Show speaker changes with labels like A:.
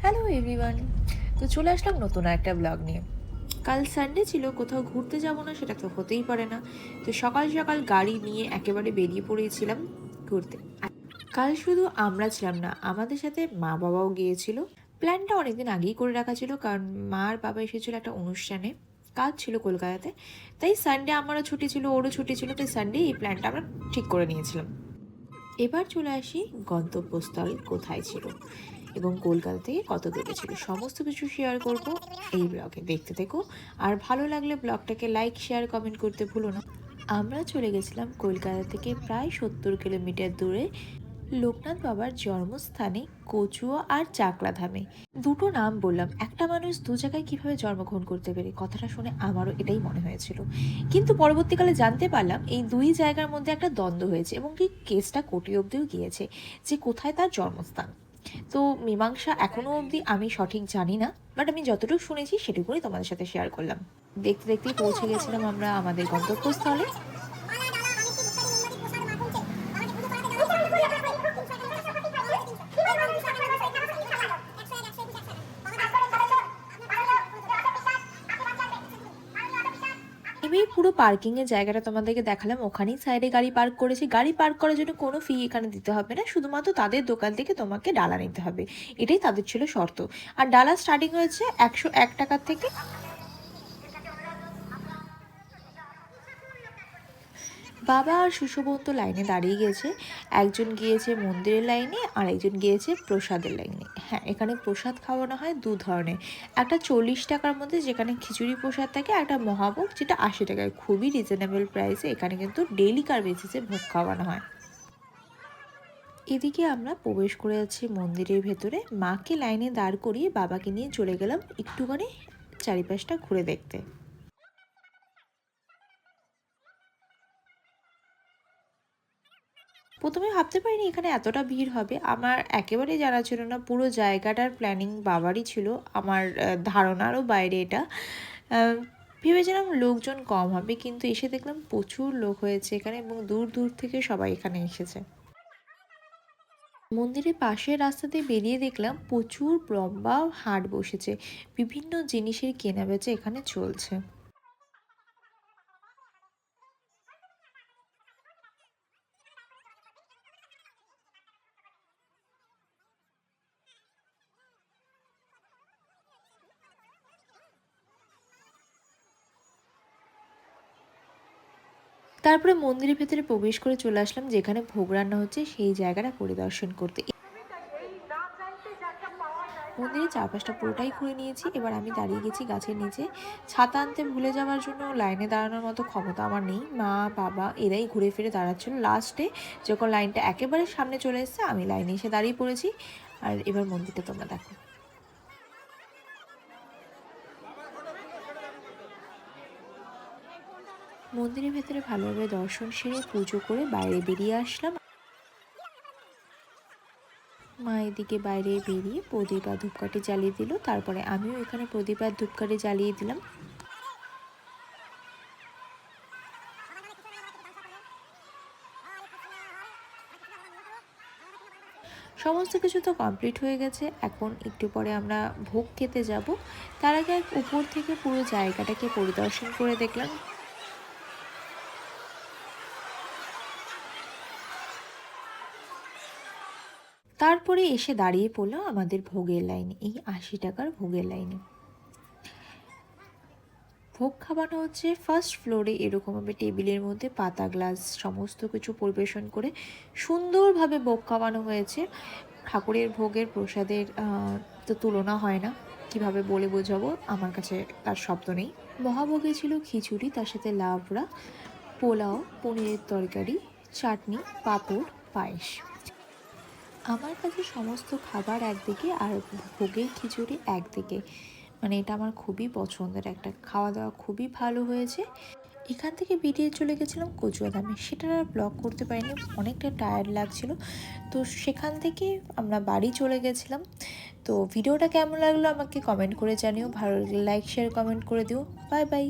A: Hello everyone. তো চলে আসলাম নতুন একটা ব্লগ নিয়ে। কাল সানডে ছিল, কোথাও ঘুরতে যাব না সেটা তো হতেই পারে না। তো সকাল সকাল গাড়ি নিয়ে একেবারে বেরিয়ে পড়েছিলাম ঘুরতে। আর কাল শুধু আমরা ছিলাম না, আমাদের সাথে মা বাবাও গিয়েছিল। প্ল্যানটা অনেকদিন আগেই করে রাখা ছিল, কারণ মা আর বাবা এসেছিল একটা অনুষ্ঠানে, কাজ ছিল কলকাতাতে। তাই সানডে আমারও ছুটি ছিল, ওরও ছুটি ছিল, তাই সানডে এই প্ল্যানটা আমরা ঠিক করে নিয়েছিলাম। এবার চলে আসি গন্তব্যস্থল কোথায় ছিল এবং কলকাতা থেকে কত দূরে ছিল, সমস্ত কিছু শেয়ার করব এই ব্লগে। দেখতে থেকো, আর ভালো লাগলে ব্লগটাকে লাইক শেয়ার কমেন্ট করতে ভুলো না। আমরা চলে গেছিলাম কলকাতা থেকে প্রায় 70 কিলোমিটার দূরে লোকনাথ বাবার জন্মস্থানে কচুয়া আর চাকলা ধামে। দুটো নাম বললাম, একটা মানুষ দু জায়গায় কিভাবে জন্মগ্রহণ করতে পারে, কথাটা শুনে আমারও এটাই মনে হয়েছিল। কিন্তু পরবর্তীকালে জানতে পারলাম এই দুই জায়গার মধ্যে একটা দ্বন্দ্ব হয়েছে এবং কি কেসটা কোর্টে অবধিও গিয়েছে যে কোথায় তার জন্মস্থান। তো মীমাংসা এখনো অবধি আমি সঠিক জানি না, বাট আমি যতটুকু শুনেছি সেটুকুই তোমাদের সাথে শেয়ার করলাম। দেখতে দেখতেই পৌঁছে গেছিলাম আমরা আমাদের গন্তব্যস্থলে। আমি পুরো পার্কিং এর জায়গাটা তোমাদেরকে দেখালাম, ওখানেই সাইডে গাড়ি পার্ক করেছি। গাড়ি পার্ক করার জন্য কোনো ফি এখানে দিতে হবে না, শুধুমাত্র তাদের দোকান থেকে তোমাকে ডালা নিতে হবে, এটাই তাদের ছিল শর্ত। আর ডালা স্টার্টিং হয়েছে 101 টাকার থেকে। বাবা আর শিশুবন্ত লাইনে দাঁড়িয়ে গেছে, একজন গিয়েছে মন্দিরের লাইনে আর একজন গিয়েছে প্রসাদের লাইনে। হ্যাঁ, এখানে প্রসাদ খাওয়ানো হয় দু ধরনের, একটা 40 টাকার মধ্যে যেখানে খিচুড়ি প্রসাদ থাকে, একটা মহাভোগ যেটা 80 টাকায়, খুবই রিজনেবল প্রাইসে এখানে কিন্তু ডেইলিকার বেসিসে ভোগ খাওয়ানো হয়। এদিকে আমরা প্রবেশ করে যাচ্ছি মন্দিরের ভেতরে, মাকে লাইনে দাঁড় করিয়ে বাবাকে নিয়ে চলে গেলাম একটুখানি চারিপাশটা ঘুরে দেখতে। প্রথমে ভাবতে পারিনি এখানে এতটা ভিড় হবে, আমার একেবারেই জানা ছিল না, পুরো জায়গাটার প্ল্যানিং বাবারই ছিল, আমার ধারণারও বাইরে এটা। ভেবেছিলাম লোকজন কম হবে, কিন্তু এসে দেখলাম প্রচুর লোক হয়েছে এখানে এবং দূর দূর থেকে সবাই এখানে এসেছে। মন্দিরের পাশের রাস্তা দিয়ে বেরিয়ে দেখলাম প্রচুর লম্বা হাট বসেছে, বিভিন্ন জিনিসের কেনাবেচা এখানে চলছে। তারপরে মন্দিরের ভেতরে প্রবেশ করে চলে আসলাম যেখানে ভোগ রান্না হচ্ছে সেই জায়গাটা পরিদর্শন করতে। মন্দিরের চারপাশটা পুরোটাই ঘুরে নিয়েছি, এবার আমি দাঁড়িয়ে গেছি গাছের নিচে। ছাতা আনতে ভুলে যাওয়ার জন্য লাইনে দাঁড়ানোর মতো ক্ষমতা আমার নেই, মা বাবা এরাই ঘুরে ফিরে দাঁড়াচ্ছিল। লাস্টে যখন লাইনটা একেবারে সামনে চলে এসেছে আমি লাইনে এসে দাঁড়িয়ে পড়েছি। আর এবার মন্দিরটা তোমরা দেখো। মন্দিরের ভেতরে ভালোভাবে দর্শন সেরে পুজো করে বাইরে বেরিয়ে আসলাম। মা এদিকে বাইরে বেরিয়ে প্রদীপ আর ধূপকাঠি জ্বালিয়ে দিল, তারপরে আমিও এখানে প্রদীপ আর ধূপকাঠি জ্বালিয়ে দিলাম। সমস্ত কিছু তো কমপ্লিট হয়ে গেছে, এখন একটু পরে আমরা ভোগ খেতে যাব। তার আগে উপর থেকে পুরো জায়গাটাকে পরিদর্শন করে দেখলাম। তারপরে এসে দাঁড়িয়ে পড়লো আমাদের ভোগের লাইনে, এই 80 টাকার ভোগের লাইনে। ভোগ খাওয়ানো হচ্ছে ফার্স্ট ফ্লোরে, এরকমভাবে টেবিলের মধ্যে পাতা গ্লাস সমস্ত কিছু পরিবেশন করে সুন্দরভাবে ভোগ খাওয়ানো হয়েছে। ঠাকুরের ভোগের প্রসাদের তো তুলনা হয় না, কিভাবে বলে বোঝাবো, আমার কাছে তার শব্দ নেই। মহাভোগে ছিল খিচুড়ি, তার সাথে লাবড়া, পোলাও, পনিরের তরকারি, চাটনি, পাঁপড়, পায়েস। আমার কাছে সমস্ত খাবার একদিকে আর ভোগের খিচুড়ি একদিকে, মানে এটা আমার খুবই পছন্দের একটা খাওয়া দাওয়া, খুবই ভালো হয়েছে। এখান থেকে বেরিয়ে চলে গেছিলাম কচুয়াদামে, সেটা আর ব্লগ করতে পারিনি, অনেকটা টায়ার্ড লাগছিল। তো সেখান থেকে আমরা বাড়ি চলে গেছিলাম। তো ভিডিওটা কেমন লাগলো আমাকে কমেন্ট করে জানিও, ভালো লাগলে লাইক শেয়ার কমেন্ট করে দিও। Bye bye.